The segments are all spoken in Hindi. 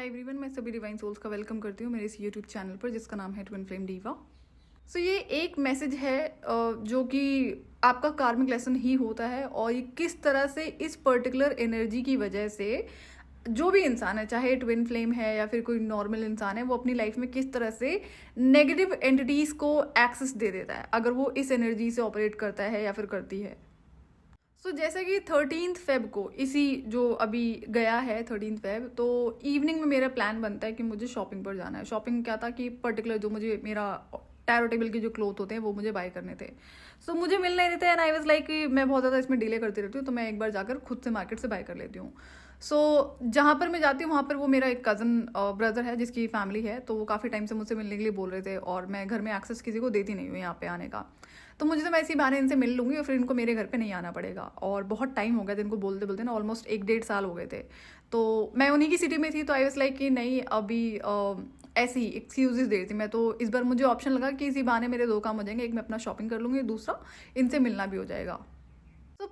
हाय एवरीवन, मैं सभी डिवाइन सोल्स का वेलकम करती हूँ मेरे इस यूट्यूब चैनल पर जिसका नाम है ट्विन फ्लेम डीवा। सो ये एक मैसेज है जो कि आपका कार्मिक लेसन ही होता है और ये किस तरह से इस पर्टिकुलर एनर्जी की वजह से जो भी इंसान है, चाहे ट्विन फ्लेम है या फिर कोई नॉर्मल इंसान है, वो अपनी लाइफ में किस तरह से नेगेटिव एंटिटीज़ को एक्सेस दे देता है अगर वो इस एनर्जी से ऑपरेट करता है या फिर करती है। जैसे कि 13 फेब को, इसी जो अभी गया है 13 फेब, तो इवनिंग में मेरा प्लान बनता है कि मुझे शॉपिंग पर जाना है। शॉपिंग क्या था कि पर्टिकुलर जो मुझे मेरा टैरो टेबल के जो क्लोथ होते हैं वो मुझे बाय करने थे। मुझे मिल नहीं रहे थे एंड आई वाज लाइक कि मैं बहुत ज़्यादा इसमें डिले करती रहती हूँ, तो मैं एक बार जाकर खुद से मार्केट से बाय कर लेती हूँ। जहाँ पर मैं जाती हूँ वहाँ पर वो मेरा एक कज़न ब्रदर है जिसकी फैमिली है, तो वो काफ़ी टाइम से मुझसे मिलने के लिए बोल रहे थे और मैं घर में एक्सेस किसी को देती नहीं हूँ यहाँ पे आने का। तो मुझे तो मैं इसी बहाने इनसे मिल लूँगी और फिर इनको मेरे घर पे नहीं आना पड़ेगा। और बहुत टाइम हो गया था इनको बोलते बोलते ना, ऑलमोस्ट 1-1.5 साल हो गए थे। तो मैं उन्हीं की सिटी में थी, तो आई वाज लाइक कि नहीं, अभी ऐसी एक्सक्यूजेस दे रही थी मैं। तो इस बार मुझे ऑप्शन लगा कि इसी बहाने मेरे 2 काम हो जाएंगे, एक मैं अपना शॉपिंग कर लूँगी, दूसरा इनसे मिलना भी हो जाएगा।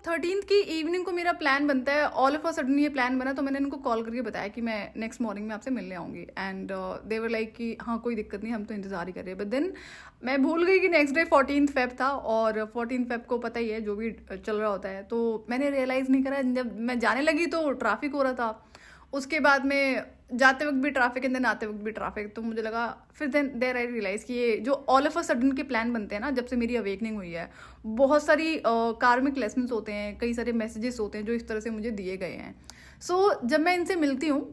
13th की इवनिंग को मेरा प्लान बनता है। ऑल ऑफ अ सडन ये प्लान बना, तो मैंने इनको कॉल करके बताया कि मैं नेक्स्ट मॉर्निंग में आपसे मिलने आऊँगी एंड दे वर लाइक कि हाँ कोई दिक्कत नहीं, हम तो इंतज़ार ही कर रहे हैं। बट देन मैं भूल गई कि नेक्स्ट डे 14th फेब था और 14th फेब को पता ही है जो भी चल रहा होता है। तो मैंने रियलाइज़ नहीं करा, जब मैं जाने लगी तो ट्रैफिक हो रहा था, उसके बाद में जाते वक्त भी ट्रैफिक एंड देन आते वक्त भी ट्रैफिक। तो मुझे लगा, फिर देन देर आई रियलाइज़ कि ये जो ऑल ऑफ अ सडन के प्लान बनते हैं ना, जब से मेरी अवेकनिंग हुई है, बहुत सारी कार्मिक लेसन्स होते हैं, कई सारे मैसेजेस होते हैं जो इस तरह से मुझे दिए गए हैं। जब मैं इनसे मिलती हूँ,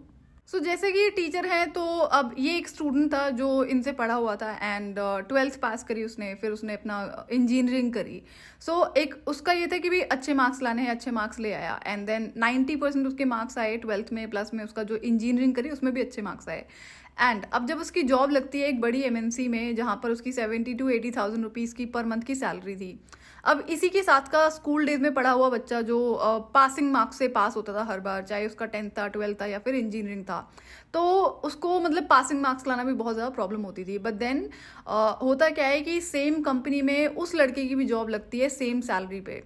जैसे कि टीचर हैं, तो अब ये एक स्टूडेंट था जो इनसे पढ़ा हुआ था एंड 12th पास करी उसने, फिर उसने अपना इंजीनियरिंग करी। एक उसका ये था कि भी अच्छे मार्क्स लाने हैं, अच्छे मार्क्स ले आया एंड देन 90% उसके मार्क्स आए 12th में, प्लस में उसका जो इंजीनियरिंग करी उसमें भी अच्छे मार्क्स आए। एंड अब जब उसकी जॉब लगती है एक बड़ी एमएनसी में, जहाँ पर उसकी 70,000 to 80,000 रुपीज़ की पर मंथ की सैलरी थी। अब इसी के साथ का स्कूल डेज में पढ़ा हुआ बच्चा जो पासिंग मार्क्स से पास होता था हर बार, चाहे उसका 10th था, 12th था या फिर इंजीनियरिंग था, तो उसको मतलब पासिंग मार्क्स लाना भी बहुत ज़्यादा प्रॉब्लम होती थी। बट देन होता क्या है कि सेम कंपनी में उस लड़के की भी जॉब लगती है सेम सैलरी पे।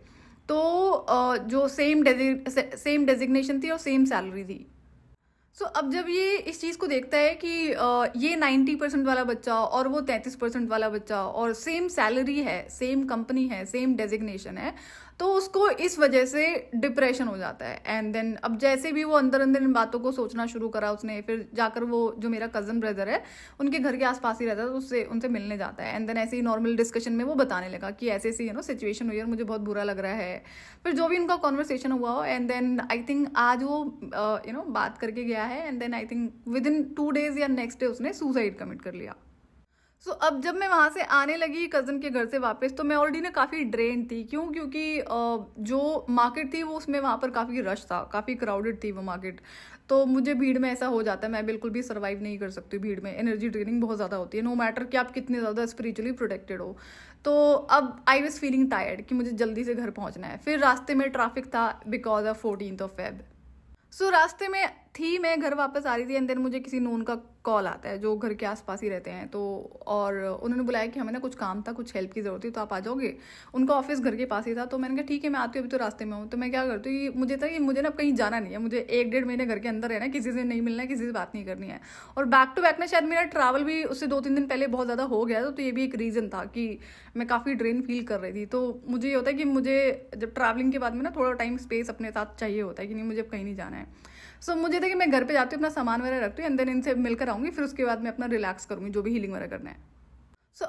तो जो सेम डेजिग्नेशन थी और सेम सैलरी थी। अब जब ये इस चीज़ को देखता है कि ये 90% वाला बच्चा और वो 33% वाला बच्चा और सेम सैलरी है, सेम कंपनी है, सेम डेजिग्नेशन है, तो उसको इस वजह से डिप्रेशन हो जाता है। एंड देन अब जैसे भी वो अंदर अंदर इन बातों को सोचना शुरू करा उसने, फिर जाकर वो जो मेरा कज़न ब्रदर है उनके घर के आसपास ही रहता है, तो उससे उनसे मिलने जाता है एंड देन ऐसे ही नॉर्मल डिस्कशन में वो बताने लगा कि ऐसे ऐसी सिचुएशन हुई है और मुझे बहुत बुरा लग रहा है। फिर जो भी उनका कॉन्वर्सेशन हुआ हो एंड देन आई थिंक आज वो बात करके गया है and then I think within 2 days या नेक्स्ट डे उसने सुसाइड कमिट कर लिया। अब जब मैं वहाँ से आने लगी कज़न के घर से वापस, तो मैं ऑलरेडी ना काफ़ी ड्रेन थी। क्यों? क्योंकि जो मार्केट थी वो, उसमें वहाँ पर काफ़ी रश था, काफ़ी क्राउडेड थी वो मार्केट। तो मुझे भीड़ में ऐसा हो जाता है, मैं बिल्कुल भी सर्वाइव नहीं कर सकती भीड़ में। एनर्जी ड्रेनिंग बहुत ज़्यादा होती है, नो मैटर कि आप कितने ज़्यादा स्पिरिचुअली प्रोटेक्टेड हो। तो अब आई वॉज फीलिंग टायर्ड कि मुझे जल्दी से घर पहुँचना है। फिर रास्ते में ट्रैफिक था बिकॉज ऑफ 14th फेब। रास्ते में थी, मैं घर वापस आ रही थी एंड देन मुझे किसी नोन का कॉल आता है जो घर के आसपास ही रहते हैं। तो और उन्होंने बुलाया कि हमें ना कुछ काम था, कुछ हेल्प की ज़रूरत थी, तो आप आ जाओगे। उनका ऑफिस घर के पास ही था, तो मैंने कहा ठीक है मैं आती हूँ, अभी तो रास्ते में हूँ। तो मैं क्या करती हूँ, मुझे था कि मुझे ना कहीं जाना नहीं है, मुझे 1-1.5 महीने घर के अंदर रहना है, किसी से नहीं मिलना है, किसी से बात नहीं करनी है। और बैक टू बैक ना शायद मेरा ट्रैवल भी उससे 2-3 दिन पहले बहुत ज़्यादा हो गया था, तो ये भी एक रीज़न था कि मैं काफ़ी ड्रेन फील कर रही थी। तो मुझे ये होता है कि मुझे जब ट्रैवलिंग के बाद में ना थोड़ा टाइम स्पेस अपने साथ चाहिए होता है कि नहीं मुझे अब कहीं नहीं जाना है। मुझे था कि मैं घर पे जाती हूँ, अपना सामान वगैरह रखती हूँ एंड देन इनसे मिलकर आऊँगी, फिर उसके बाद मैं अपना रिलैक्स करूँगी, जो भी हीलिंग वगैरह करना है।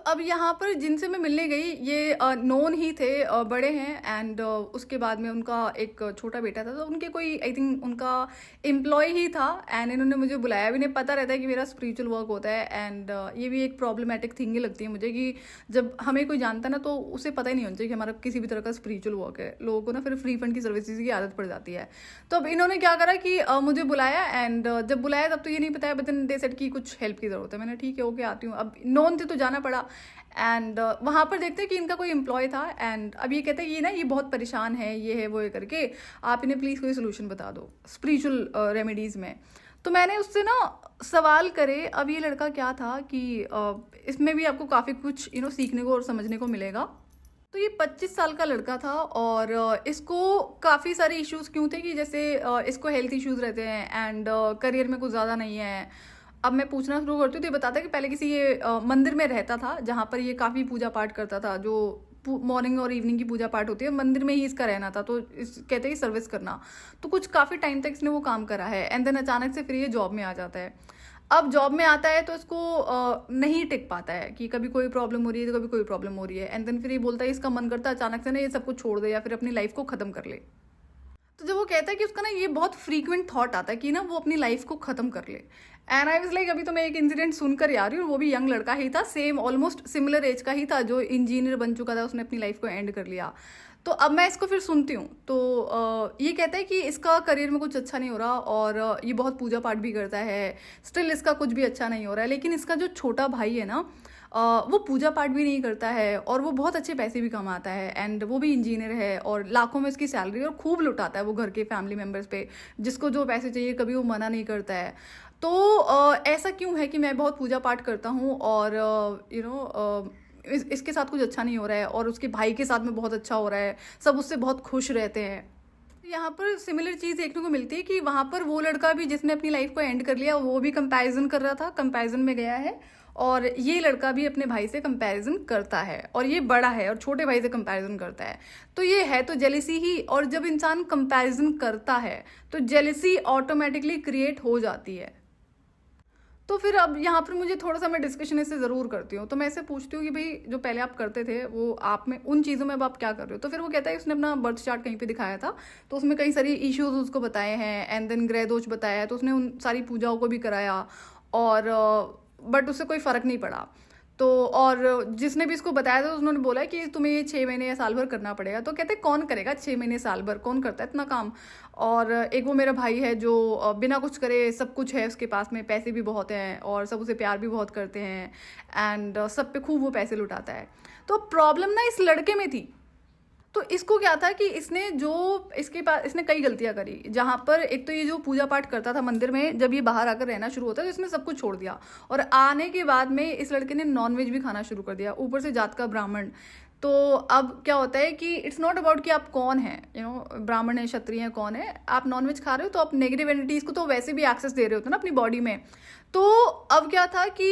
अब यहाँ पर जिनसे मैं मिलने गई ये नोन ही थे, बड़े हैं एंड उसके बाद में उनका एक छोटा बेटा था, तो उनके कोई आई थिंक उनका एम्प्लॉय ही था एंड इन्होंने मुझे बुलाया भी। नहीं पता रहता है कि मेरा स्पिरिचुअल वर्क होता है एंड ये भी एक प्रॉब्लमेटिक थिंग ही लगती है मुझे कि जब हमें कोई जानता है ना, तो उसे पता ही नहीं होना चाहिए कि हमारा किसी भी तरह का स्पिरिचुअल वर्क है। लोगों को ना फिर फ्री फंड की सर्विसेज की आदत पड़ जाती है। तो अब इन्होंने क्या करा कि मुझे बुलाया एंड जब बुलाया तब तो ये नहीं बताया, बट दे सेड कि कुछ हेल्प की ज़रूरत है। मैंने ठीक है ओके आती हूँ। अब नोन थे तो जाना पड़ा एंड वहाँ पर देखते हैं कि इनका कोई एम्प्लॉय था एंड अब ये कहते हैं ये ना ये बहुत परेशान है, ये है वो है करके, आप इन्हें प्लीज़ कोई सोल्यूशन बता दो स्पिरिचुअल रेमेडीज़ में। तो मैंने उससे ना सवाल करे। अब ये लड़का क्या था कि इसमें भी आपको काफ़ी कुछ सीखने को और समझने को मिलेगा। तो ये 25 साल का लड़का था और इसको काफ़ी सारे इश्यूज़ क्यों थे कि जैसे इसको हेल्थ इश्यूज़ रहते हैं एंड करियर में कुछ ज़्यादा नहीं है। अब मैं पूछना शुरू करती हूँ तो ये बताता है कि पहले किसी ये मंदिर में रहता था जहाँ पर ये काफ़ी पूजा पाठ करता था, जो मॉर्निंग और इवनिंग की पूजा पाठ होती है, मंदिर में ही इसका रहना था। तो इस कहते हैं कि सर्विस करना, तो कुछ काफ़ी टाइम तक इसने वो काम करा है एंड देन अचानक से फिर ये जॉब में आ जाता है। अब जॉब में आता है तो इसको नहीं टिक पाता है कि कभी कोई प्रॉब्लम हो रही है तो कभी कोई प्रॉब्लम हो रही है एंड देन फिर ये बोलता है, इसका मन करता है अचानक से ना ये सब कुछ छोड़ दे या फिर अपनी लाइफ को ख़त्म कर ले। तो जब वो कहता है कि उसका ना ये बहुत फ्रीक्वेंट थॉट आता है कि ना वो अपनी लाइफ को ख़त्म कर ले। एंड आई वाज लाइक, अभी तो मैं एक इंसिडेंट सुनकर आ रही हूँ, वो भी यंग लड़का ही था, सेम ऑलमोस्ट सिमिलर एज का ही था, जो इंजीनियर बन चुका था, उसने अपनी लाइफ को एंड कर लिया। तो अब मैं इसको फिर सुनती हूँ तो ये कहता है कि इसका करियर में कुछ अच्छा नहीं हो रहा और ये बहुत पूजा पाठ भी करता है, स्टिल इसका कुछ भी अच्छा नहीं हो रहा है। लेकिन इसका जो छोटा भाई है ना, वो पूजा पाठ भी नहीं करता है और वो बहुत अच्छे पैसे भी कमाता है एंड वो भी इंजीनियर है और लाखों में उसकी सैलरी, और खूब लुटाता है वो घर के फैमिली मेम्बर्स पे, जिसको जो पैसे चाहिए कभी वो मना नहीं करता है। तो ऐसा क्यों है कि मैं बहुत पूजा पाठ करता हूँ और इसके साथ कुछ अच्छा नहीं हो रहा है और उसके भाई के साथ में बहुत अच्छा हो रहा है, सब उससे बहुत खुश रहते हैं। यहाँ पर सिमिलर चीज़ देखने को मिलती है कि वहाँ पर वो लड़का भी जिसने अपनी लाइफ को एंड कर लिया, वो भी कंपैरिजन कर रहा था, कंपैरिजन में गया है, और ये लड़का भी अपने भाई से कंपैरिजन करता है और ये बड़ा है और छोटे भाई से कंपैरिजन करता है। तो ये है तो जेलिसी ही, और जब इंसान कंपैरिजन करता है तो जेलिसी ऑटोमेटिकली क्रिएट हो जाती है। तो फिर अब यहाँ पर मुझे थोड़ा सा, मैं डिस्कशन इससे ज़रूर करती हूँ, तो मैं इससे पूछती हूँ कि भाई जो पहले आप करते थे वो आप में उन चीज़ों में अब आप क्या कर रहे हो। तो फिर वो कहता है उसने अपना बर्थ चार्ट कहीं पे दिखाया था, तो उसमें कई सारी इश्यूज उसको बताए हैं एंड देन ग्रह दोष बताया है, तो उसने उन सारी पूजाओं को भी कराया और बट उससे कोई फ़र्क नहीं पड़ा। तो और जिसने भी इसको बताया था उन्होंने बोला कि तुम्हें ये 6 महीने या साल भर करना पड़ेगा। तो कहते कौन करेगा 6 महीने साल भर, कौन करता है इतना काम। और एक वो मेरा भाई है जो बिना कुछ करे सब कुछ है उसके पास में, पैसे भी बहुत हैं और सब उसे प्यार भी बहुत करते हैं एंड सब पे खूब वो पैसे लुटाता है। तो प्रॉब्लम ना इस लड़के में थी। तो इसको क्या था कि इसने जो इसके पास इसने कई गलतियां करी, जहाँ पर एक तो ये जो पूजा पाठ करता था मंदिर में, जब ये बाहर आकर रहना शुरू होता है तो इसने सब कुछ छोड़ दिया और आने के बाद में इस लड़के ने नॉनवेज भी खाना शुरू कर दिया, ऊपर से जात का ब्राह्मण। तो अब क्या होता है कि इट्स नॉट अबाउट कि आप कौन हैं, ब्राह्मण है क्षत्रिय है कौन है, आप नॉनवेज खा रहे हो तो आप नेगेटिव एनर्जीज को तो वैसे भी एक्सेस दे रहे होते ना अपनी बॉडी में। तो अब क्या था कि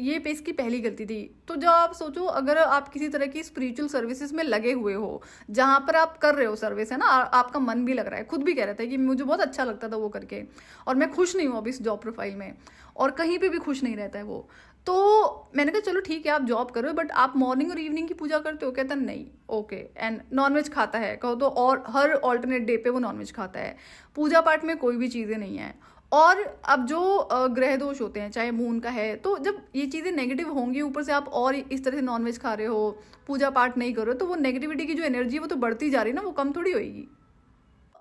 ये पे इसकी पहली गलती थी। तो जब आप सोचो, अगर आप किसी तरह की स्पिरिचुअल सर्विसेज में लगे हुए हो जहाँ पर आप कर रहे हो सर्विस, है ना, आपका मन भी लग रहा है, खुद भी कह रहा था कि मुझे बहुत अच्छा लगता था वो करके और मैं खुश नहीं हूँ अब इस जॉब प्रोफाइल में, और कहीं पे भी खुश नहीं रहता है वो। तो मैंने कहा चलो ठीक है आप जॉब करो, बट आप मॉर्निंग और इवनिंग की पूजा करते हो? कहता नहीं। ओके, एंड नॉनवेज खाता है कहो तो, और हर ऑल्टरनेट डे पे वो नॉनवेज खाता है। पूजा पाठ में कोई भी चीज़ें नहीं है। और अब जो ग्रह दोष होते हैं, चाहे मून का है, तो जब ये चीज़ें नेगेटिव होंगी, ऊपर से आप और इस तरह से नॉनवेज खा रहे हो, पूजा पाठ नहीं कर रहे हो, तो वो नेगेटिविटी की जो एनर्जी है वो तो बढ़ती जा रही है ना, वो कम थोड़ी होगी।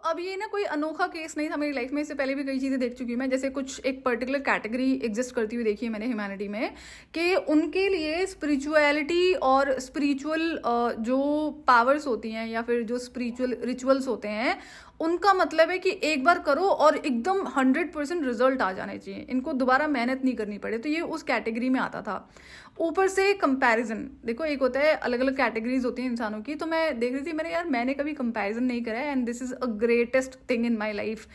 अब ये ना कोई अनोखा केस नहीं था मेरी लाइफ में, इससे पहले भी कई चीज़ें देख चुकी हूँ मैं। जैसे कुछ एक पर्टिकुलर कैटेगरी एग्जिस्ट करती हुई देखी है मैंने ह्यूमैनिटी में, कि उनके लिए स्पिरिचुअलिटी और स्पिरिचुअल जो पावर्स होती हैं या फिर जो स्पिरिचुअल रिचुअल्स होते हैं, उनका मतलब है कि एक बार करो और एकदम 100% रिजल्ट आ जाने चाहिए, इनको दोबारा मेहनत नहीं करनी पड़े। तो ये उस कैटेगरी में आता था। ऊपर से कंपैरिजन, देखो एक होता है, अलग अलग कैटेगरीज होती हैं इंसानों की, तो मैं देख रही थी, मैंने कभी कंपैरिजन नहीं करा है and this is a greatest thing in my life.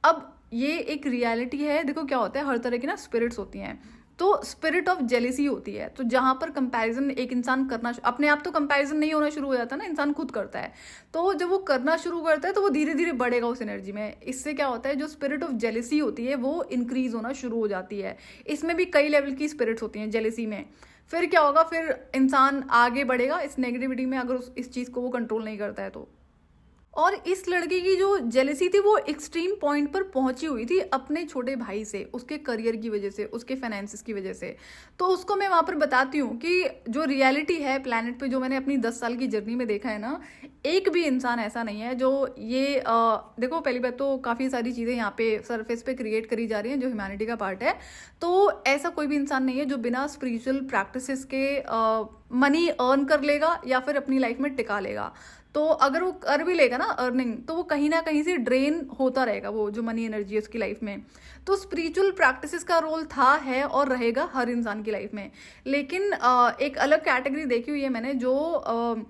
अब ये एक रियलिटी है। देखो क्या होता है, हर तरह की ना स्पिरिट्स होती हैं, तो स्पिरिट ऑफ जेलिसी होती है। तो जहाँ पर कंपैरिजन एक इंसान करना, अपने आप तो कंपैरिजन नहीं होना शुरू हो जाता ना, इंसान खुद करता है। तो जब वो करना शुरू करता है तो वो धीरे धीरे बढ़ेगा उस एनर्जी में। इससे क्या होता है, जो स्पिरिट ऑफ जेलिसी होती है वो इंक्रीज होना शुरू हो जाती है। इसमें भी कई लेवल की स्पिरिट्स होती हैं जेलिसी में। फिर क्या होगा, फिर इंसान आगे बढ़ेगा इस नेगेटिविटी में, अगर इस चीज़ को वो कंट्रोल नहीं करता है तो। और इस लड़के की जो जेलेसी थी वो एक्सट्रीम पॉइंट पर पहुंची हुई थी अपने छोटे भाई से, उसके करियर की वजह से, उसके फाइनेंसिस की वजह से। तो उसको मैं वहाँ पर बताती हूँ कि जो रियलिटी है प्लैनेट पे, जो मैंने अपनी 10 साल की जर्नी में देखा है ना, एक भी इंसान ऐसा नहीं है जो ये देखो, पहली बात तो काफ़ी सारी चीज़ें यहाँ पे सरफेस पे क्रिएट करी जा रही हैं जो ह्यूमैनिटी का पार्ट है। तो ऐसा कोई भी इंसान नहीं है जो बिना स्पिरिचुअल प्रैक्टिसेस के मनी अर्न कर लेगा या फिर अपनी लाइफ में टिका लेगा। तो अगर वो कर भी लेगा ना अर्निंग, तो वो कहीं ना कहीं से ड्रेन होता रहेगा, वो जो मनी एनर्जी है उसकी लाइफ में। तो स्पिरिचुअल प्रैक्टिसेस का रोल था, है और रहेगा हर इंसान की लाइफ में। लेकिन एक अलग कैटेगरी देखी हुई है मैंने, जो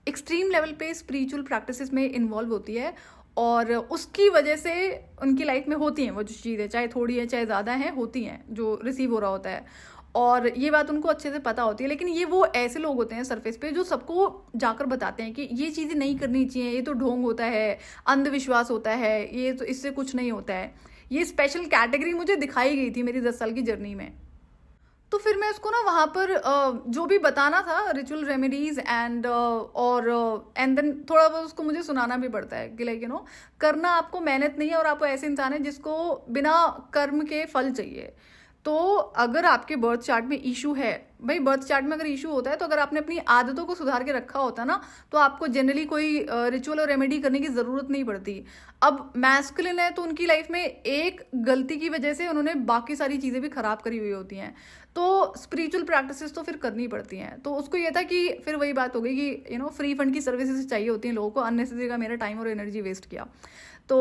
एक्सट्रीम लेवल पे स्पिरिचुअल प्रैक्टिसेस में इन्वॉल्व होती है और उसकी वजह से उनकी लाइफ में होती हैं वो जो चीज़ें, चाहे थोड़ी है चाहे ज़्यादा हैं, होती हैं जो रिसीव हो रहा होता है, और ये बात उनको अच्छे से पता होती है। लेकिन ये वो ऐसे लोग होते हैं सरफेस पे जो सबको जाकर बताते हैं कि ये चीज़ें नहीं करनी चाहिए, ये तो ढोंग होता है, अंधविश्वास होता है, ये तो इससे कुछ नहीं होता है। ये स्पेशल कैटेगरी मुझे दिखाई गई थी मेरी 10 साल की जर्नी में। तो फिर मैं उसको ना वहाँ पर जो भी बताना था रिचुअल रेमेडीज एंड और एंड देन थोड़ा बहुत उसको मुझे सुनाना भी पड़ता है कि लाइक करना आपको मेहनत नहीं है, और आप ऐसे इंसान है जिसको बिना कर्म के फल चाहिए। तो अगर आपके बर्थ चार्ट में इशू है, भाई बर्थ चार्ट में अगर इशू होता है तो अगर आपने अपनी आदतों को सुधार के रखा होता ना, तो आपको जनरली कोई रिचुअल और रेमेडी करने की ज़रूरत नहीं पड़ती। अब मैस्कुलिन है तो उनकी लाइफ में एक गलती की वजह से उन्होंने बाकी सारी चीज़ें भी खराब करी हुई होती हैं, तो स्पिरिचुअल प्रैक्टिसेस तो फिर करनी पड़ती हैं। तो उसको ये था कि फिर वही बात हो गई कि फ्री फंड की सर्विसेज चाहिए होती हैं लोगों को, अननेसेसरी का मेरा टाइम और एनर्जी वेस्ट किया। तो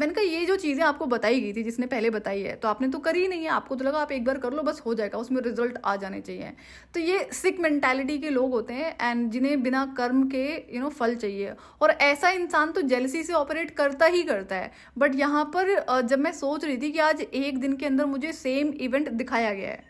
मैंने कहा ये जो चीज़ें आपको बताई गई थी, जिसने पहले बताई है, तो आपने तो करी नहीं है, आपको तो लगा आप एक बार कर लो बस हो जाएगा, उसमें रिजल्ट आ जाने चाहिए। तो ये सिक मेंटालिटी के लोग होते हैं एंड जिन्हें बिना कर्म के फल चाहिए, और ऐसा इंसान तो जेलसी से ऑपरेट करता ही करता है। बट यहाँ पर जब मैं सोच रही थी कि आज एक दिन के अंदर मुझे सेम इवेंट दिखाया गया है,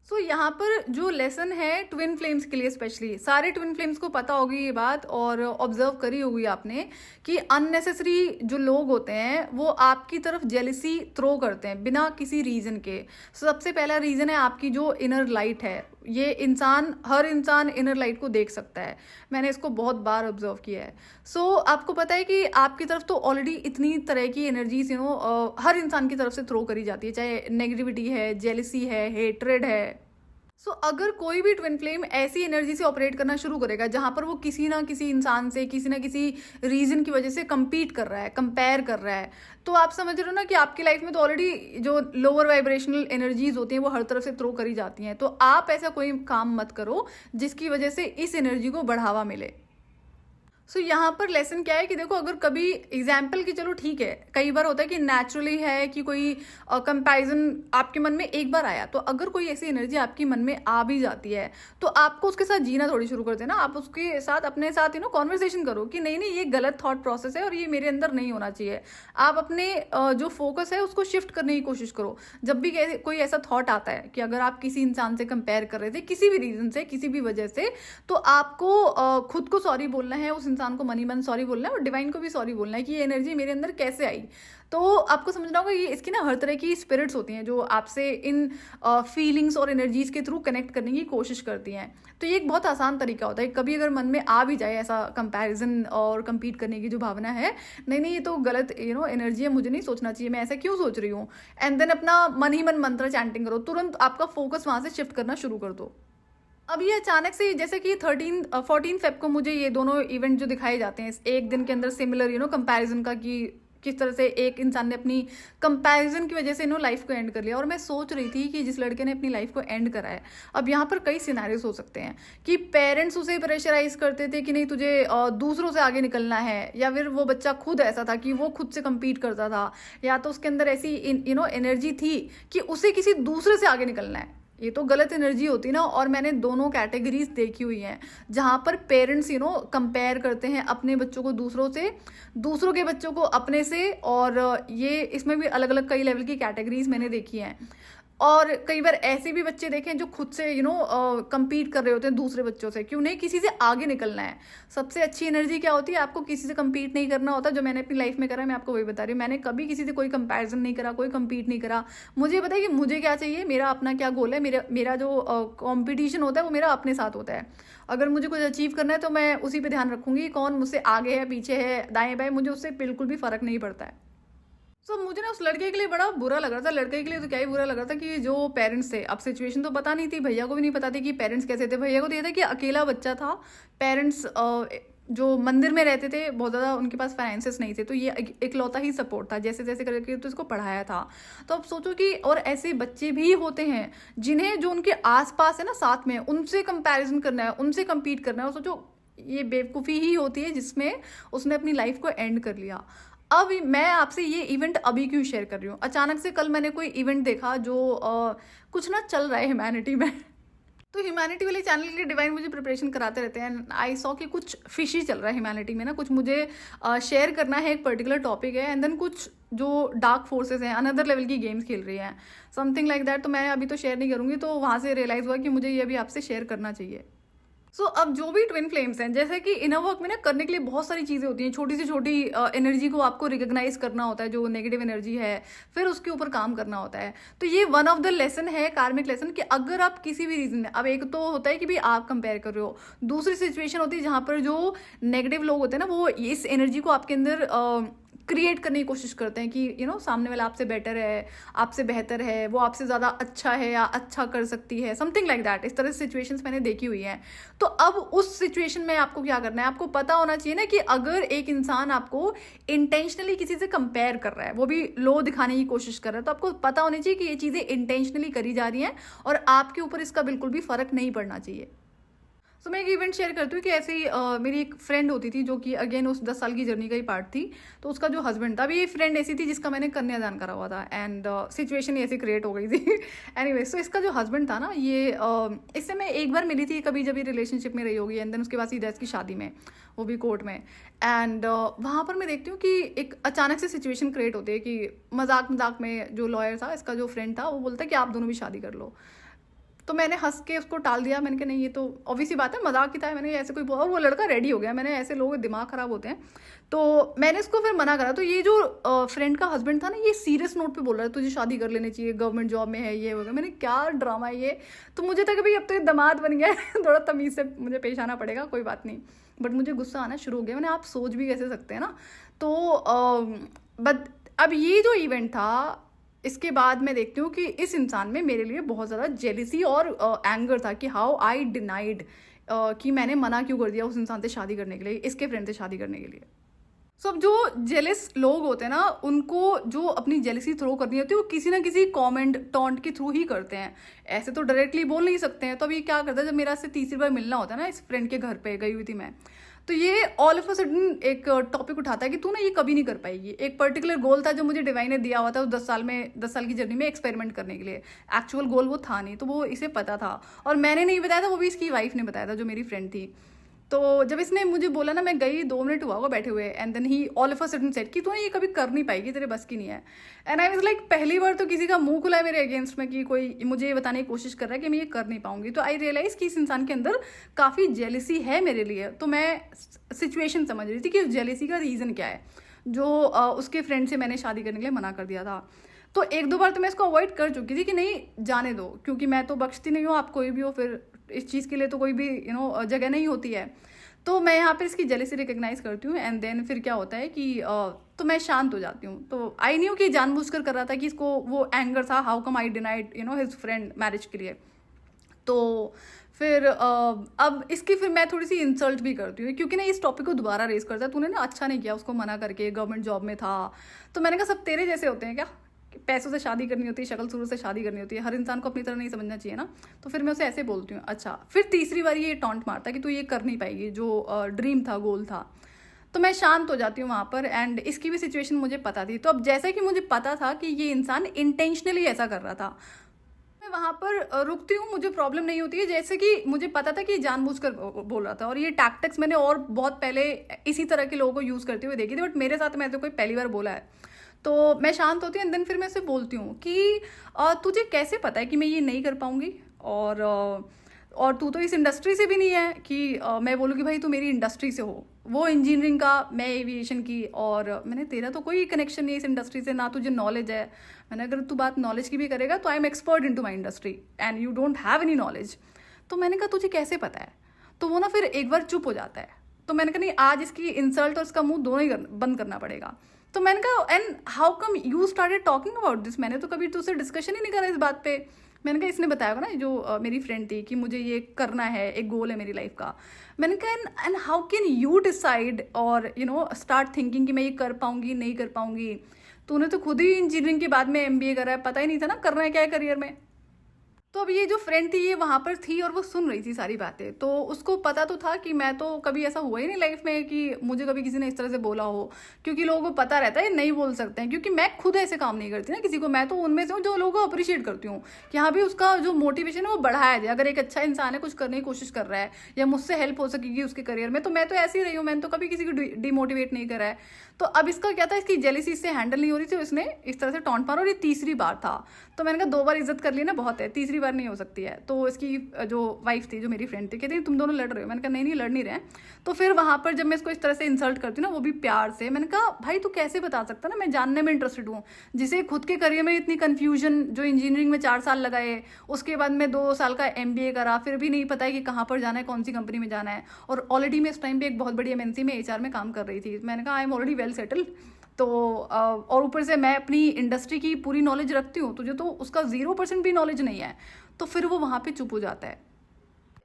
सो यहाँ पर जो लेसन है ट्विन फ्लेम्स के लिए, स्पेशली सारे ट्विन फ्लेम्स को पता होगी ये बात और ऑब्जर्व करी होगी आपने कि अननेसेसरी जो लोग होते हैं वो आपकी तरफ जेलिसी थ्रो करते हैं बिना किसी रीज़न के। सबसे पहला रीज़न है आपकी जो इनर लाइट है। ये हर इंसान इनर लाइट को देख सकता है, मैंने इसको बहुत बार ऑब्जर्व किया है। सो आपको पता है कि आपकी तरफ तो ऑलरेडी इतनी तरह की एनर्जीज हर इंसान की तरफ से थ्रो करी जाती है, चाहे नेगेटिविटी है, जेलिसी है, हेट्रेड है। सो अगर कोई भी ट्विन फ्लेम ऐसी एनर्जी से ऑपरेट करना शुरू करेगा जहां पर वो किसी ना किसी इंसान से किसी ना किसी रीजन की वजह से compete कर रहा है, कंपेयर कर रहा है, तो आप समझ रहे हो ना कि आपकी लाइफ में तो ऑलरेडी जो लोअर वाइब्रेशनल एनर्जीज होती हैं वो हर तरफ से थ्रो करी जाती हैं। तो आप ऐसा कोई काम मत करो जिसकी वजह से इस एनर्जी को बढ़ावा मिले। सो यहाँ पर लेसन क्या है कि देखो, अगर कभी एग्जाम्पल की, चलो ठीक है, कई बार होता है कि नेचुरली है कि कोई कंपैरिजन आपके मन में एक बार आया, तो अगर कोई ऐसी एनर्जी आपके मन में आ भी जाती है तो आपको उसके साथ जीना थोड़ी शुरू कर देना। आप उसके साथ अपने साथ कॉन्वर्सेशन करो कि नहीं नहीं ये गलत थॉट प्रोसेस है और ये मेरे अंदर नहीं होना चाहिए। आप अपने जो फोकस है उसको शिफ्ट करने की कोशिश करो। जब भी कोई ऐसा थॉट आता है कि अगर आप किसी इंसान से कंपेयर कर रहे थे किसी भी रीजन से, किसी भी वजह से, तो आपको खुद को सॉरी बोलना है, उस इंसान को मनी मन सॉरी बोलना है और डिवाइन को भी सॉरी बोलना है कि ये एनर्जी मेरे अंदर कैसे आई। तो आपको समझना होगा ये इसकी ना हर तरह की स्पिरिट्स होती हैं जो आपसे इन फीलिंग्स और एनर्जीज के थ्रू कनेक्ट करने की कोशिश करती हैं। तो ये एक बहुत आसान तरीका होता है। कभी अगर मन में आ भी जाए ऐसा कंपैरिजन और compete करने की जो भावना है, नहीं नहीं ये तो गलत एनर्जी है, मुझे नहीं सोचना चाहिए, मैं ऐसा क्यों सोच रही हूँ, एंड देन अपना मन ही मन मंत्र चैंटिंग करो, तुरंत आपका फोकस वहां से शिफ्ट करना शुरू कर दो। अब ये अचानक से जैसे कि 14 फेब को मुझे ये दोनों इवेंट जो दिखाए जाते हैं एक दिन के अंदर, सिमिलर कंपैरिजन का, कि किस तरह से एक इंसान ने अपनी कंपैरिजन की वजह से लाइफ को एंड कर लिया। और मैं सोच रही थी कि जिस लड़के ने अपनी लाइफ को एंड करा है, अब यहाँ पर कई सिनेरियोज हो सकते हैं कि पेरेंट्स उसे प्रेशराइज करते थे कि नहीं तुझे दूसरों से आगे निकलना है, या फिर वो बच्चा खुद ऐसा था कि वो खुद से compete करता था, या तो उसके अंदर ऐसी एनर्जी थी कि उसे किसी दूसरे से आगे निकलना है। ये तो गलत एनर्जी होती ना। और मैंने दोनों कैटेगरीज देखी हुई हैं जहाँ पर पेरेंट्स कंपेयर करते हैं अपने बच्चों को दूसरों से, दूसरों के बच्चों को अपने से, और ये इसमें भी अलग अलग कई लेवल की कैटेगरीज मैंने देखी हैं। और कई बार ऐसे भी बच्चे देखे हैं जो खुद से compete कर रहे होते हैं दूसरे बच्चों से, क्यों नहीं, किसी से आगे निकलना है। सबसे अच्छी एनर्जी क्या होती है, आपको किसी से compete नहीं करना होता। जो मैंने अपनी लाइफ में करा है मैं आपको वही बता रही हूँ। मैंने कभी किसी से कोई कंपैरिजन नहीं करा, कोई compete नहीं करा। मुझे पता है कि मुझे क्या चाहिए, मेरा अपना क्या गोल है। मेरा जो कॉम्पिटिशन होता है वो मेरा अपने साथ होता है। अगर मुझे कुछ अचीव करना है तो मैं उसी पे ध्यान रखूंगी, कौन मुझसे आगे है, पीछे है, दाएं बाएं, मुझे उससे बिल्कुल भी फर्क नहीं पड़ता है। मुझे ना उस लड़के के लिए बड़ा बुरा लग रहा था। लड़के के लिए तो क्या ही बुरा लग रहा था कि जो पेरेंट्स थे, अब सिचुएशन तो पता नहीं थी, भैया को भी नहीं पता थी कि पेरेंट्स कैसे थे। भैया को तो ये था कि अकेला बच्चा था, पेरेंट्स जो मंदिर में रहते थे, बहुत ज़्यादा उनके पास फाइनेंसेस नहीं थे, तो ये इकलौता ही सपोर्ट था, जैसे जैसे करके तो इसको पढ़ाया था। तो अब सोचो कि और ऐसे बच्चे भी होते हैं जिन्हें जो उनके आसपास है ना साथ में, उनसे कंपैरिजन करना है, उनसे compete करना है। और सोचो ये बेवकूफ़ी ही होती है जिसमें उसने अपनी लाइफ को एंड कर लिया। अब मैं आपसे ये इवेंट अभी क्यों शेयर कर रही हूँ, अचानक से कल मैंने कोई इवेंट देखा जो कुछ ना चल रहा है ह्यूमैनिटी में। तो तो ह्यूमैनिटी वाले चैनल के डिवाइन मुझे प्रिपरेशन कराते रहते हैं। आई सॉ कि कुछ फिशी चल रहा है ह्यूमैनिटी में ना, कुछ मुझे शेयर करना है, एक पर्टिकुलर टॉपिक है, एंड देन कुछ जो डार्क फोर्सेस हैं अनदर लेवल की गेम्स खेल रही हैं, समथिंग लाइक दैट। तो मैं अभी तो शेयर नहीं करूँगी, तो वहाँ से रियलाइज़ हुआ कि मुझे ये अभी आपसे शेयर करना चाहिए। अब जो भी ट्विन फ्लेम्स हैं, जैसे कि इनर वर्क में ना करने के लिए बहुत सारी चीज़ें होती हैं। छोटी से छोटी एनर्जी को आपको रिकग्नाइज करना होता है, जो नेगेटिव एनर्जी है, फिर उसके ऊपर काम करना होता है। तो ये वन ऑफ द लेसन है, कार्मिक लेसन, कि अगर आप किसी भी रीजन में, अब एक तो होता है कि भाई आप कंपेयर कर रहे हो, दूसरी सिचुएशन होती है जहाँ पर जो नेगेटिव लोग होते हैं ना, वो इस एनर्जी को आपके अंदर क्रिएट करने की कोशिश करते हैं कि सामने वाला आपसे बेटर है, आपसे बेहतर है, वो आपसे ज़्यादा अच्छा है या अच्छा कर सकती है, समथिंग लाइक दैट। इस तरह से सिचुएशंस मैंने देखी हुई हैं। तो अब उस सिचुएशन में आपको क्या करना है, आपको पता होना चाहिए ना कि अगर एक इंसान आपको इंटेंशनली किसी से कंपेयर कर रहा है, वो भी लो दिखाने की कोशिश कर रहा है, तो आपको पता होनी चाहिए कि ये चीज़ें इंटेंशनली करी जा रही हैं और आपके ऊपर इसका बिल्कुल भी फ़र्क नहीं पड़ना चाहिए। मैं एक इवेंट शेयर करती हूँ कि ऐसे ही मेरी एक फ्रेंड होती थी, जो कि अगेन उस 10 साल की जर्नी का ही पार्ट थी। तो उसका जो हस्बैंड था, अभी ये फ्रेंड ऐसी थी जिसका मैंने कन्यादान करा हुआ था, एंड सिचुएशन ही ऐसी क्रिएट हो गई थी। एनीवेज, तो इसका जो हस्बैंड था ना, ये इससे मैं एक बार मिली थी कभी, जब ये रिलेशनशिप में रही होगी, एंड देन उसके बाद सीधा इसकी शादी में, वो भी कोर्ट में। एंड वहाँ पर मैं देखती हूँ कि एक अचानक से सिचुएशन क्रिएट होती है कि मजाक मजाक में जो लॉयर था, इसका जो फ्रेंड था, वो बोलता है कि आप दोनों भी शादी कर लो। तो मैंने हंस के उसको टाल दिया। मैंने कहा नहीं, ये तो ऑब्वियसली बात है, मजाक की था। मैंने ऐसे कोई बोला, और वो लड़का रेडी हो गया। मैंने ऐसे लोगों के दिमाग खराब होते हैं, तो मैंने इसको फिर मना करा। तो ये जो फ्रेंड का हस्बैंड था ना, ये सीरियस नोट पे बोल रहा है तुझे शादी कर लेनी चाहिए, गवर्नमेंट जॉब में है, ये होगा। मैंने क्या ड्रामा है ये। तो मुझे था कि भाई अब तो ये दामाद बन गया है, थोड़ा तमीज़ से मुझे पेश आना पड़ेगा, कोई बात नहीं। बट मुझे गुस्सा आना शुरू हो गया। मैंने, आप सोच भी कैसे सकते हैं ना। तो बट अब ये जो इवेंट था, इसके बाद मैं देखती हूँ कि इस इंसान में मेरे लिए बहुत ज़्यादा जेलिसी और एंगर था कि हाउ आई डिनाइड, कि मैंने मना क्यों कर दिया उस इंसान से शादी करने के लिए, इसके फ्रेंड से शादी करने के लिए। अब जो जेलिस लोग होते हैं ना, उनको जो अपनी जेलिसी थ्रो करनी होती है, वो किसी ना किसी कमेंट टॉन्ट के थ्रू ही करते हैं। ऐसे तो डायरेक्टली बोल नहीं सकते हैं। तो अभी क्या करता है, जब मेरा से तीसरी बार मिलना होता है ना, इस फ्रेंड के घर पे गई हुई थी मैं, तो ये ऑल ऑफ अ सडन एक टॉपिक उठाता है कि तू ना ये कभी नहीं कर पाएगी। एक पर्टिकुलर गोल था जो मुझे डिवाइन ने दिया हुआ था उस 10 साल की जर्नी में एक्सपेरिमेंट करने के लिए। एक्चुअल गोल वो था नहीं, तो वो इसे पता था, और मैंने नहीं बताया था, वो भी इसकी वाइफ ने बताया था, जो मेरी फ्रेंड थी। तो जब इसने मुझे बोला ना, मैं गई, 2 मिनट हुआ वो बैठे हुए, and then he all of a sudden said कि तू ये कभी कर नहीं पाएगी, तेरे बस की नहीं है। एंड आई वाज लाइक, पहली बार तो किसी का मुंह खुला है मेरे अगेंस्ट में कि कोई मुझे ये बताने की कोशिश कर रहा है कि मैं ये कर नहीं पाऊंगी। तो आई रियलाइज कि इस इंसान के अंदर काफ़ी जेलिसी है मेरे लिए। तो मैं सिचुएशन समझ रही थी कि उस जेलिसी का रीज़न क्या है, जो उसके फ्रेंड से मैंने शादी करने के लिए मना कर दिया था। तो 1-2 बार तो मैं इसको अवॉइड कर चुकी थी कि नहीं, जाने दो, क्योंकि मैं तो बख्शती नहीं हूँ, आप कोई भी हो, फिर इस चीज़ के लिए तो कोई भी जगह नहीं होती है। तो मैं यहाँ पर इसकी जेलिसी रिकग्नाइज करती हूँ, एंड देन फिर क्या होता है कि तो मैं शांत हो जाती हूँ। तो आई न्यू कि जानबूझकर कर रहा था, कि इसको वो एंगर था, how come I denied his friend marriage के लिए। तो फिर अब इसकी फिर मैं थोड़ी सी इंसल्ट भी करती हूँ, क्योंकि ना इस टॉपिक को दोबारा रेज करता है, तूने ना अच्छा नहीं किया उसको मना करके, गवर्नमेंट जॉब में था। तो मैंने कहा सब तेरे जैसे होते हैं क्या, पैसों से शादी करनी होती है, शक्ल सूरत से शादी करनी होती है, हर इंसान को अपनी तरह नहीं समझना चाहिए ना। तो फिर मैं उसे ऐसे बोलती हूँ। अच्छा, फिर तीसरी बार ये टॉन्ट मारता है कि तू ये कर नहीं पाएगी, जो ड्रीम था, गोल था। तो मैं शांत हो जाती हूँ वहाँ पर, एंड इसकी भी सिचुएशन मुझे पता थी। तो अब जैसा कि मुझे पता था कि ये इंसान इंटेंशनली ऐसा कर रहा था, मैं वहाँ पर रुकती हूँ, मुझे प्रॉब्लम नहीं होती है। जैसे कि मुझे पता था कि ये जानबूझकर बोल रहा था, और ये टैक्टिक्स मैंने और बहुत पहले इसी तरह के लोगों को यूज़ करते हुए देखी थी, बट मेरे साथ मैं तो कोई पहली बार बोला है। तो मैं शांत होती हूँ, एंड देन फिर मैं उसे बोलती हूँ कि तुझे कैसे पता है कि मैं ये नहीं कर पाऊँगी, और तू तो इस इंडस्ट्री से भी नहीं है कि मैं बोलूँ कि भाई तू मेरी इंडस्ट्री से हो। वो इंजीनियरिंग का, मैं एविएशन की, और मैंने, तेरा तो कोई कनेक्शन नहीं है इस इंडस्ट्री से, ना तुझे नॉलेज है। मैंने, अगर तू बात नॉलेज की भी करेगा तो I am expert in to my industry and you don't have any knowledge. तो मैंने कहा तुझे कैसे पता है। तो वो ना फिर एक बार चुप हो जाता है। तो मैंने कहा नहीं, आज इसकी इंसल्ट और इसका मुंह दोनों ही बंद करना पड़ेगा। तो मैंने कहा and how come you started talking about this, मैंने तो कभी तुझसे डिस्कशन ही नहीं करा इस बात पे। मैंने कहा इसने बताया होगा ना, जो मेरी फ्रेंड थी, कि मुझे ये करना है, एक गोल है मेरी लाइफ का। मैंने कहा and how can you decide और स्टार्ट थिंकिंग कि मैं ये कर पाऊंगी नहीं कर पाऊंगी। तूने तो खुद ही इंजीनियरिंग के बाद में MBA करा है, पता ही नहीं था ना करना है क्या है करियर में। तो अब ये जो फ्रेंड थी ये वहाँ पर थी और वो सुन रही थी सारी बातें, तो उसको पता तो था कि मैं तो कभी ऐसा हुआ ही नहीं लाइफ में कि मुझे कभी किसी ने इस तरह से बोला हो, क्योंकि लोगों को पता रहता है नहीं बोल सकते हैं, क्योंकि मैं खुद ऐसे काम नहीं करती ना किसी को। मैं तो उनमें से हूँ जो लोगों को अप्रिशिएट करती हूँ कि हाँ भी उसका जो मोटिवेशन है वो बढ़ाया जाए। अगर एक अच्छा इंसान है, कुछ करने की कोशिश कर रहा है या मुझसे हेल्प हो सकेगी उसके करियर में, तो मैं तो ऐसी ही रही हूँ। मैंने तो कभी किसी को डिमोटिवेट नहीं करा है। तो अब इसका क्या था, इसकी जेलिसी इससे हैंडल नहीं हो रही थी, इसने इस तरह से टॉन्ट मारा और ये तीसरी बार था। तो मैंने कहा 2 बार इज्जत कर ली ना बहुत है, तीसरी बार नहीं हो सकती है। तो इसकी जो वाइफ थी, जो मेरी फ्रेंड थी, कहती तुम दोनों लड़ रहे हो। मैंने कहा नहीं नहीं लड़ नहीं रहे। तो फिर वहाँ पर जब मैं इसको इस तरह से इंसल्ट करती हूँ ना, वो भी प्यार से, मैंने कहा भाई तू कैसे बता सकता ना, मैं जानने में इंटरेस्टेड हूँ। जिसे खुद के करियर में इतनी कन्फ्यूजन, जो इंजीनियरिंग में 4 साल लगाए, उसके बाद में 2 साल का MBA करा, फिर भी नहीं पता है कि कहाँ पर जाना है, कौन सी कंपनी में जाना है। और ऑलरेडी मैं इस टाइम पे एक बहुत बड़ी MNC में HR में काम कर रही थी। मैंने कहा I am already well settle. तो और ऊपर से मैं अपनी इंडस्ट्री की पूरी नॉलेज रखती हूँ, तुझे तो उसका 0% भी नॉलेज नहीं है। तो फिर वो वहाँ पे चुप हो जाता है।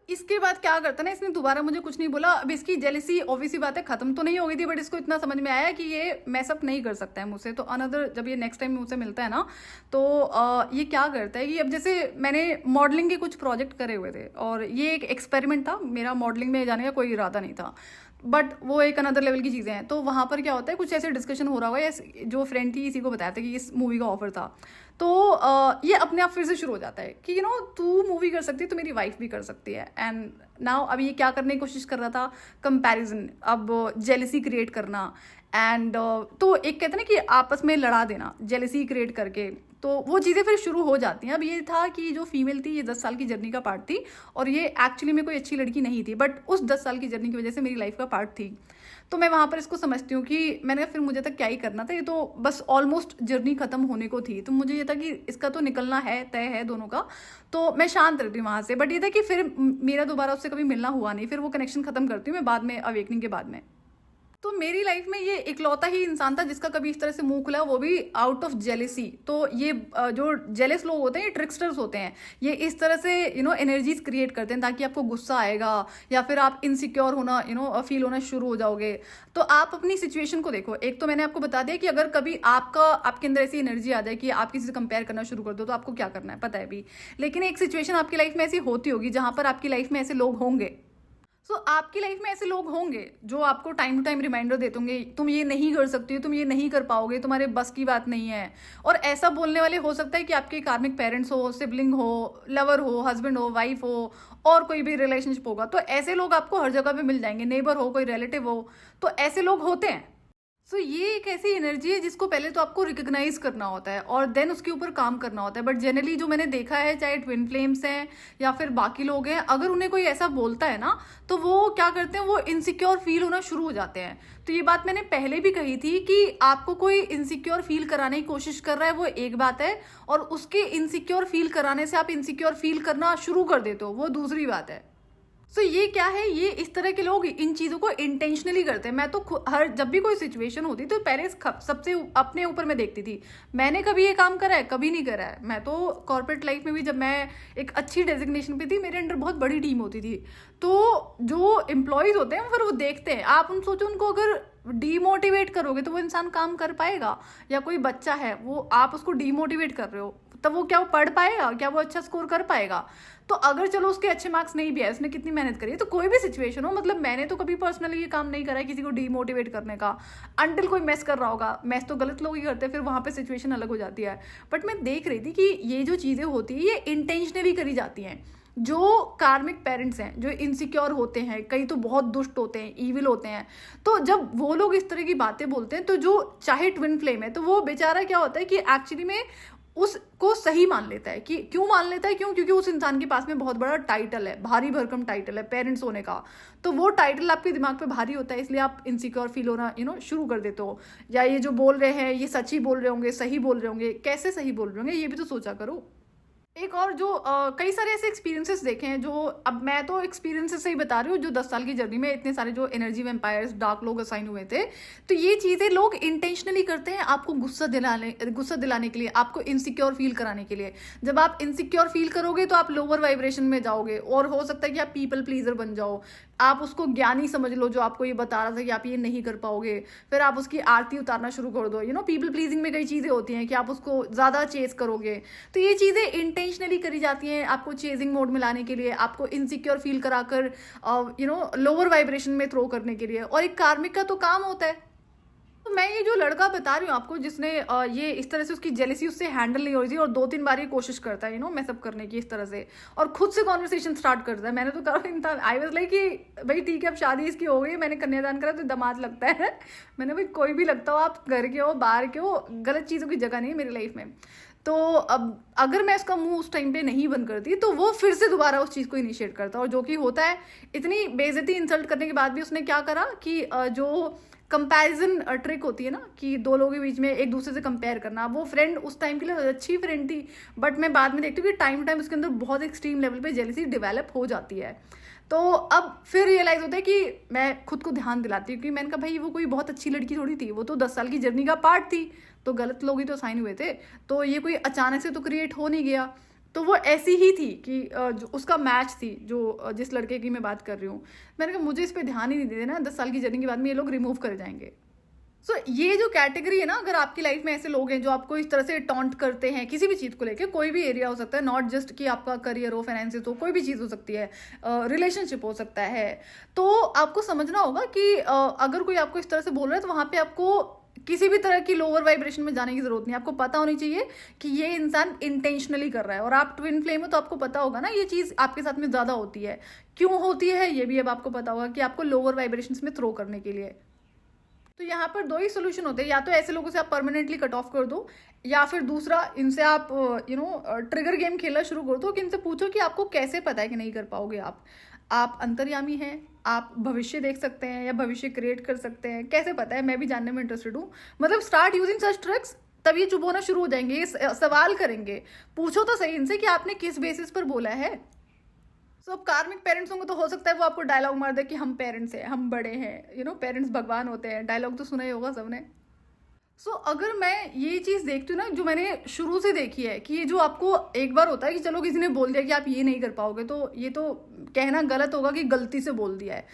इसके बाद क्या करता ना, इसने दोबारा मुझे कुछ नहीं बोला। अब इसकी जेलिसी ऑब्वियसली बात है खत्म तो नहीं हो गई थी, बट इसको इतना समझ में आया कि ये मैसअप नहीं कर सकता है मुझसे। तो अनदर जब ये नेक्स्ट टाइम मुझसे मिलता है ना, तो ये क्या करता है कि अब जैसे मैंने मॉडलिंग के कुछ प्रोजेक्ट करे हुए थे और ये एक एक्सपेरिमेंट था, मेरा मॉडलिंग में जाने का कोई इरादा नहीं था, बट वो एक अनदर लेवल की चीज़ें हैं। तो वहाँ पर क्या होता है, कुछ ऐसे डिस्कशन हो रहा होगा, या जो फ्रेंड थी इसी को बताया था कि इस मूवी का ऑफर था। तो ये अपने आप फिर से शुरू हो जाता है कि तू मूवी कर सकती है तो मेरी वाइफ भी कर सकती है। एंड नाउ अब ये क्या करने की कोशिश कर रहा था, कंपैरिजन, अब जेलिसी क्रिएट करना। एंड तो एक कहते हैं ना कि आपस में लड़ा देना जेलिसी क्रिएट करके, तो वो चीज़ें फिर शुरू हो जाती हैं। अब ये था कि जो फीमेल थी ये 10 साल की जर्नी का पार्ट थी, और ये एक्चुअली में कोई अच्छी लड़की नहीं थी, बट उस 10 साल की जर्नी की वजह से मेरी लाइफ का पार्ट थी। तो मैं वहाँ पर इसको समझती हूँ कि मैंने फिर मुझे तक क्या ही करना था, ये तो बस ऑलमोस्ट जर्नी खत्म होने को थी। तो मुझे ये था कि इसका तो निकलना है, तय है दोनों का। तो मैं शांत रहती हूँ वहाँ से। बट ये था कि फिर मेरा दोबारा उससे कभी मिलना हुआ नहीं, फिर वो कनेक्शन खत्म करती हूँ मैं बाद में, अवेकनिंग के बाद में। तो मेरी लाइफ में ये इकलौता ही इंसान था जिसका कभी इस तरह से मुंह खुला, वो भी आउट ऑफ जेलेसी। तो ये जो जेलेस लोग होते हैं ये ट्रिक्स्टर्स होते हैं। ये इस तरह से एनर्जीज क्रिएट करते हैं ताकि आपको गुस्सा आएगा या फिर आप इनसिक्योर होना फील होना शुरू हो जाओगे। तो आप अपनी सिचुएशन को देखो। एक तो मैंने आपको बता दिया कि अगर कभी आपके अंदर ऐसी एनर्जी आ जाए कि आप किसी से कंपेयर करना शुरू कर दो, तो आपको क्या करना है पता है भी। लेकिन एक सिचुएशन आपकी लाइफ में ऐसी होती होगी जहां पर आपकी लाइफ में ऐसे लोग होंगे। आपकी लाइफ में ऐसे लोग होंगे जो आपको टाइम टू टाइम रिमाइंडर देते होंगे, तुम ये नहीं कर सकती हो, तुम ये नहीं कर पाओगे, तुम्हारे बस की बात नहीं है। और ऐसा बोलने वाले हो सकता है कि आपके कार्मिक पेरेंट्स हो, सिबलिंग हो, लवर हो, हस्बैंड हो, वाइफ हो, और कोई भी रिलेशनशिप होगा। तो ऐसे लोग आपको हर जगह पे मिल जाएंगे, नेबर हो, कोई रिलेटिव हो, तो ऐसे लोग होते हैं। ये एक ऐसी एनर्जी है जिसको पहले तो आपको रिकग्नाइज करना होता है और देन उसके ऊपर काम करना होता है। बट जनरली जो मैंने देखा है, चाहे ट्विन फ्लेम्स हैं या फिर बाकी लोग हैं, अगर उन्हें कोई ऐसा बोलता है ना, तो वो क्या करते हैं, वो इनसिक्योर फील होना शुरू हो जाते हैं। तो ये बात मैंने पहले भी कही थी कि आपको कोई इनसिक्योर फील कराने की कोशिश कर रहा है, वो एक बात है, और उसके इनसिक्योर फील कराने से आप इनसिक्योर फील करना शुरू कर देते हो, वो दूसरी बात है। ये क्या है, ये इस तरह के लोग इन चीज़ों को इंटेंशनली करते हैं। मैं तो जब भी कोई सिचुएशन होती तो पहले सबसे अपने ऊपर मैं देखती थी, मैंने कभी ये काम करा है, कभी नहीं करा है। मैं तो कॉर्पोरेट लाइफ में भी जब मैं एक अच्छी डेजिग्नेशन पे थी, मेरे अंडर बहुत बड़ी टीम होती थी। तो जो एम्प्लॉयज़ होते हैं फिर वो देखते हैं, आप सोचो उनको अगर डीमोटिवेट करोगे तो वो इंसान काम कर पाएगा। या कोई बच्चा है, वो आप उसको डीमोटिवेट कर रहे हो, तब वो क्या वो पढ़ पाएगा, क्या वो अच्छा स्कोर कर पाएगा। तो अगर चलो उसके अच्छे मार्क्स नहीं भी आए, उसने कितनी मेहनत करी है, तो कोई भी सिचुएशन हो, मतलब मैंने तो कभी पर्सनली ये काम नहीं करा है किसी को डीमोटिवेट करने का। अंटिल कोई मैस कर रहा होगा, मैस तो गलत लोग ही करते हैं, फिर वहाँ पे सिचुएशन अलग हो जाती है। बट मैं देख रही थी कि ये जो चीज़ें होती है ये इंटेंशनली करी जाती हैं। जो कार्मिक पेरेंट्स हैं, जो इनसिक्योर होते हैं, कई तो बहुत दुष्ट होते हैं, ईविल होते हैं, तो जब वो लोग इस तरह की बातें बोलते हैं, तो जो चाहे ट्विन फ्लेम है, तो वो बेचारा क्या होता है कि एक्चुअली में उसको सही मान लेता है। कि क्यों मान लेता है, क्योंकि उस इंसान के पास में बहुत बड़ा टाइटल है, भारी भरकम टाइटल है पेरेंट्स होने का। तो वो टाइटल आपके दिमाग पे भारी होता है, इसलिए आप इनसिक्योर फील होना शुरू कर देते हो। या ये जो बोल रहे हैं ये सच ही बोल रहे होंगे, सही बोल रहे होंगे, कैसे सही बोल रहे होंगे, ये भी तो सोचा करो। एक और जो कई सारे ऐसे एक्सपीरियंसेस देखे हैं, जो अब मैं तो एक्सपीरियंसेस से ही बता रही हूँ, जो 10 साल की जर्नी में इतने सारे जो एनर्जी वैम्पायर्स, डार्क लोग असाइन हुए थे। तो ये चीज़ें लोग इंटेंशनली करते हैं आपको गुस्सा दिलाने के लिए, आपको इनसिक्योर फील कराने के लिए। जब आप इनसिक्योर फील करोगे तो आप लोअर वाइब्रेशन में जाओगे, और हो सकता है कि आप पीपल प्लीजर बन जाओ। आप उसको ज्ञानी समझ लो जो आपको ये बता रहा था कि आप ये नहीं कर पाओगे, फिर आप उसकी आरती उतारना शुरू कर दो। पीपल प्लीजिंग में कई चीज़ें होती हैं कि आप उसको ज़्यादा चेस करोगे। तो ये चीज़ें इंटेंशनली करी जाती हैं आपको चेजिंग मोड में लाने के लिए, आपको इनसिक्योर फील कराकर लोअर वाइब्रेशन में थ्रो करने के लिए। और एक कार्मिक का तो काम होता है। तो मैं ये जो लड़का बता रही हूँ आपको, जिसने ये इस तरह से उसकी जेलेसी उससे हैंडल नहीं हो रही थी और 2-3 बार ये कोशिश करता है मैसअप करने की इस तरह से, और खुद से कॉन्वर्सेशन स्टार्ट करता है। मैंने तो कहा इंसान, आई वाज लाइक कि भाई ठीक है, अब शादी इसकी हो गई, मैंने कन्यादान करा तो दामाद लगता है। मैंने भाई कोई भी लगता हो, आप घर के हो बाहर के हो, गलत चीज़ों की जगह नहीं है मेरी लाइफ में। तो अब अगर मैं इसका मुंह उस टाइम पे नहीं बंद करती तो वो फिर से दोबारा उस चीज़ को इनिशिएट करता, और जो कि होता है। इतनी बेइज्जती इंसल्ट करने के बाद भी उसने क्या करा कि जो कंपैरिजन ट्रिक होती है ना, कि दो लोगों के बीच में एक दूसरे से कंपेयर करना, वो फ्रेंड उस टाइम के लिए अच्छी फ्रेंड थी, बट मैं बाद में देखती हूँ कि टाइम टू टाइम उसके अंदर बहुत एक्सट्रीम लेवल पे जेलसी डेवलप हो जाती है। तो अब फिर रियलाइज होता है कि मैं खुद को ध्यान दिलाती हूँ कि मैंने कहा भाई वो कोई बहुत अच्छी लड़की थोड़ी थी, वो तो 10 साल की जर्नी का पार्ट थी, तो गलत लोग ही तो साइन हुए थे, तो ये कोई अचानक से तो क्रिएट हो नहीं गया। तो वो ऐसी ही थी कि जो उसका मैच थी, जो जिस लड़के की मैं बात कर रही हूँ। मैंने कहा मुझे इस पर ध्यान ही नहीं दे देना, 10 साल की जर्नी के बाद में ये लोग रिमूव कर जाएंगे। सो ये जो कैटेगरी है ना, अगर आपकी लाइफ में ऐसे लोग हैं जो आपको इस तरह से टॉन्ट करते हैं किसी भी चीज़ को लेके, कोई भी एरिया हो सकता है, नॉट जस्ट कि आपका करियर हो, फाइनेंसिस हो, कोई भी चीज़ हो सकती है, रिलेशनशिप हो सकता है, तो आपको समझना होगा कि अगर कोई आपको इस तरह से बोल रहा है तो वहाँ पे आपको किसी भी तरह की लोअर वाइब्रेशन में जाने की जरूरत नहीं। आपको पता होनी चाहिए कि ये इंसान इंटेंशनली कर रहा है, और आप ट्विन फ्लेम में तो आपको पता होगा ना ये चीज़ आपके साथ में ज़्यादा होती है। क्यों होती है ये भी अब आपको पता होगा, कि आपको लोअर वाइब्रेशंस में थ्रो करने के लिए। तो यहाँ पर 2 ही सोल्यूशन होते हैं, या तो ऐसे लोगों से आप परमानेंटली कट ऑफ कर दो, या फिर दूसरा इनसे आप ट्रिगर गेम खेलना शुरू कर दो, कि इनसे पूछो कि आपको कैसे पता है कि नहीं कर पाओगे आप अंतर्यामी हैं, आप भविष्य देख सकते हैं या भविष्य क्रिएट कर सकते हैं, कैसे पता है, मैं भी जानने में इंटरेस्टेड हूँ। मतलब स्टार्ट यूजिंग सच ट्रिक्स, तब ये चुप होना शुरू हो जाएंगे, ये सवाल करेंगे। पूछो तो सही इनसे कि आपने किस बेसिस पर बोला है। सो अब कार्मिक पेरेंट्स होंगे तो हो सकता है वो आपको डायलॉग मार दे कि हम पेरेंट्स हैं, हम बड़े हैं, पेरेंट्स भगवान होते हैं। डायलॉग तो सुना ही होगा सबने। सो अगर मैं ये चीज़ देखती हूँ ना, जो मैंने शुरू से देखी है, कि ये जो आपको एक बार होता है कि चलो किसी ने बोल दिया कि आप ये नहीं कर पाओगे, तो ये तो कहना गलत होगा कि गलती से बोल दिया है।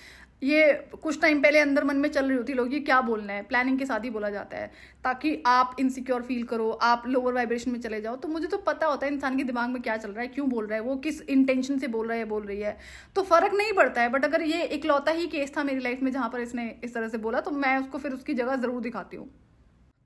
ये कुछ टाइम पहले अंदर मन में चल रही होती लोग, ये क्या बोलना है, प्लानिंग के साथ ही बोला जाता है, ताकि आप इनसिक्योर फील करो, आप लोअर वाइब्रेशन में चले जाओ। तो मुझे तो पता होता है इंसान के दिमाग में क्या चल रहा है, क्यों बोल रहा है, वो किस इंटेंशन से बोल रहा है, बोल रही है, तो फर्क नहीं पड़ता है। बट अगर ये इकलौता ही केस था मेरी लाइफ में जहाँ पर इसने इस तरह से बोला, तो मैं उसको फिर उसकी जगह जरूर दिखाती हूँ।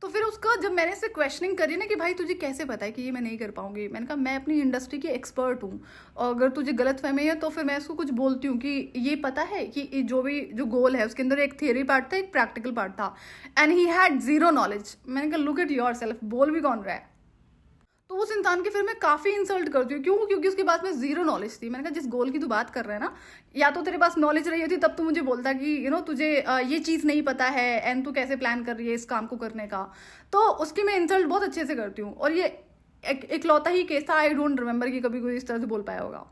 तो फिर उसका जब मैंने इससे क्वेश्चनिंग करी ना कि भाई तुझे कैसे पता है कि ये मैं नहीं कर पाऊंगी, मैंने कहा मैं अपनी इंडस्ट्री की एक्सपर्ट हूँ, और अगर तुझे गलत फहमी है तो फिर मैं उसको कुछ बोलती हूँ कि ये पता है कि जो गोल है उसके अंदर एक थियरी पार्ट था, एक प्रैक्टिकल पार्ट था, and he had zero knowledge. मैंने कहा लुक एट योर सेल्फ, बोल भी कौन रहा है। तो उस इंसान की फिर मैं काफ़ी इंसल्ट करती हूँ। क्यों? क्योंकि उसके पास में जीरो नॉलेज थी। मैंने कहा जिस गोल की तू बात कर रहा है ना, या तो तेरे पास नॉलेज रही होती तब तू मुझे बोलता कि तुझे ये चीज़ नहीं पता है, एंड तू कैसे प्लान कर रही है इस काम को करने का। तो उसकी मैं इंसल्ट बहुत अच्छे से करती हूँ, और ये इकलौता ही केस था, आई डोंट रिमेंबर कि कभी कोई इस तरह से बोल पाया होगा।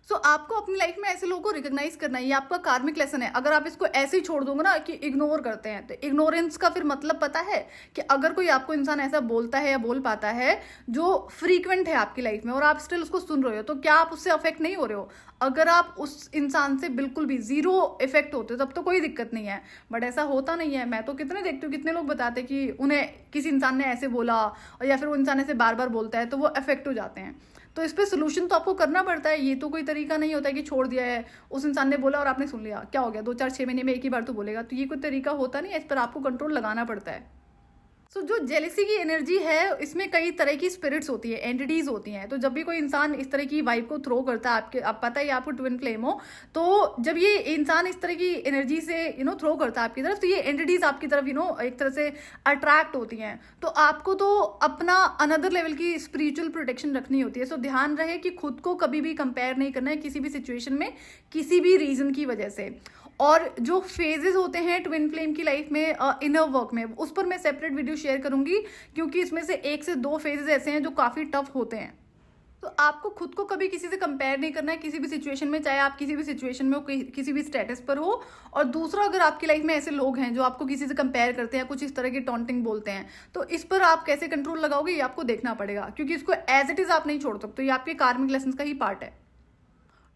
सो आपको अपनी लाइफ में ऐसे लोगों को रिकॉग्नाइज करना है, ये आपका कार्मिक लेसन है। अगर आप इसको ऐसे ही छोड़ दोगे ना कि इग्नोर करते हैं, तो इग्नोरेंस का फिर मतलब पता है कि अगर कोई आपको इंसान ऐसा बोलता है या बोल पाता है जो फ्रीक्वेंट है आपकी लाइफ में, और आप स्टिल उसको सुन रहे हो, तो क्या आप उससे अफेक्ट नहीं हो रहे हो? अगर आप उस इंसान से बिल्कुल भी जीरो इफेक्ट होते हो तब तो कोई दिक्कत नहीं है, बट ऐसा होता नहीं है। मैं तो कितने देखती हूँ, कितने लोग बताते हैं कि उन्हें किसी इंसान ने ऐसे बोला, और या फिर वो इंसान ऐसे बार बार बोलता है, तो वो अफेक्ट हो जाते हैं। तो इस पर सोल्यूशन तो आपको करना पड़ता है। ये तो कोई तरीका नहीं होता है कि छोड़ दिया है, उस इंसान ने बोला और आपने सुन लिया, क्या हो गया, 2-4-6 महीने में एक ही बार तो बोलेगा, तो ये कोई तरीका होता नहीं है। इस पर आपको कंट्रोल लगाना पड़ता है। सो जो जेलेसी की एनर्जी है, इसमें कई तरह की स्पिरिट्स होती है, एंटिटीज होती हैं। तो जब भी कोई इंसान इस तरह की वाइब को थ्रो करता है, आप पता है आपको ट्विन फ्लेम हो, तो जब ये इंसान इस तरह की एनर्जी से थ्रो करता है आपकी तरफ, तो ये एंटिटीज आपकी तरफ एक तरह से अट्रैक्ट होती हैं। तो आपको तो अपना अनदर लेवल की स्पिरिचुअल प्रोटेक्शन रखनी होती है। सो ध्यान रहे कि खुद को कभी भी कंपेयर नहीं करना है किसी भी सिचुएशन में, किसी भी रीजन की वजह से। और जो फेजेस होते हैं ट्विन फ्लेम की लाइफ में इनर वर्क में, उस पर मैं सेपरेट वीडियो शेयर करूंगी, क्योंकि इसमें से 1 से 2 फेजेस ऐसे हैं जो काफ़ी टफ होते हैं। तो आपको खुद को कभी किसी से कंपेयर नहीं करना है किसी भी सिचुएशन में, चाहे आप किसी भी सिचुएशन में हो, किसी भी स्टेटस पर हो। और दूसरा, अगर आपकी लाइफ में ऐसे लोग हैं जो आपको किसी से कंपेयर करते हैं, कुछ इस तरह की टॉन्टिंग बोलते हैं, तो इस पर आप कैसे कंट्रोल लगाओगे ये आपको देखना पड़ेगा, क्योंकि इसको एज इट इज़ आप नहीं छोड़ सकते। ये आपके कार्मिक लेसन का ही पार्ट है।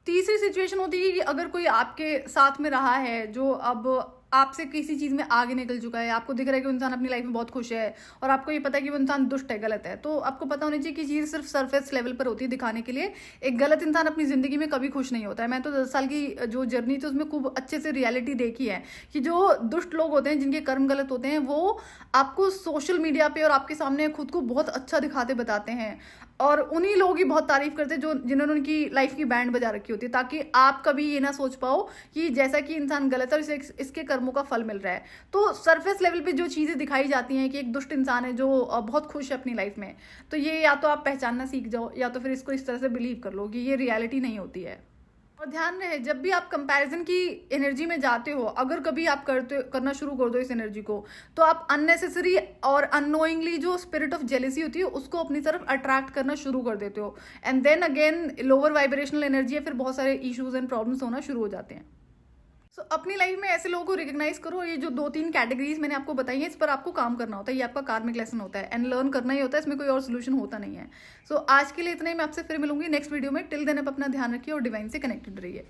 तीसरी सिचुएशन होती है कि अगर कोई आपके साथ में रहा है जो अब आपसे किसी चीज़ में आगे निकल चुका है, आपको दिख रहा है कि वो इंसान अपनी लाइफ में बहुत खुश है और आपको ये पता है कि वो इंसान दुष्ट है, गलत है, तो आपको पता होना चाहिए कि चीज़ सिर्फ सरफेस लेवल पर होती है दिखाने के लिए। एक गलत इंसान अपनी ज़िंदगी में कभी खुश नहीं होता है। मैं तो 10 साल की जो जर्नी थी उसमें खूब अच्छे से रियलिटी देखी है कि जो दुष्ट लोग होते हैं, जिनके कर्म गलत होते हैं, वो आपको सोशल मीडिया पे और आपके सामने खुद को बहुत अच्छा दिखाते बताते हैं और उन्हीं लोगों की बहुत तारीफ करते हैं जो जिन्होंने उनकी लाइफ की बैंड बजा रखी होती है, ताकि आप कभी ये ना सोच पाओ कि जैसा कि इंसान गलत है और इसे इसके कर्मों का फल मिल रहा है। तो सरफेस लेवल पे जो चीज़ें दिखाई जाती हैं कि एक दुष्ट इंसान है जो बहुत खुश है अपनी लाइफ में, तो ये या तो आप पहचानना सीख जाओ या तो फिर इसको इस तरह से बिलीव कर लो कि ये रियलिटी नहीं होती है। और ध्यान रहे, जब भी आप कंपैरिजन की एनर्जी में जाते हो, अगर कभी आप करना शुरू कर दो इस एनर्जी को, तो आप अननेसेसरी और अननोइंगली जो स्पिरिट ऑफ जेलेसी होती है उसको अपनी तरफ अट्रैक्ट करना शुरू कर देते हो, and then again lower vibrational energy है, फिर बहुत सारे इश्यूज एंड प्रॉब्लम्स होना शुरू हो जाते हैं। सो अपनी लाइफ में ऐसे लोगों को रिकग्नाइज करो। ये जो 2-3 कैटेगरीज मैंने आपको बताई है, इस पर आपको काम करना होता है, ये आपका कार्मिक लेसन होता है एंड लर्न करना ही होता है, इसमें कोई और सोल्यूशन होता नहीं है। सो आज के लिए इतना ही, मैं आपसे फिर मिलूंगी नेक्स्ट वीडियो में। टिल देन आप अपना ध्यान रखिए और डिवाइन से कनेक्टेड रहिए।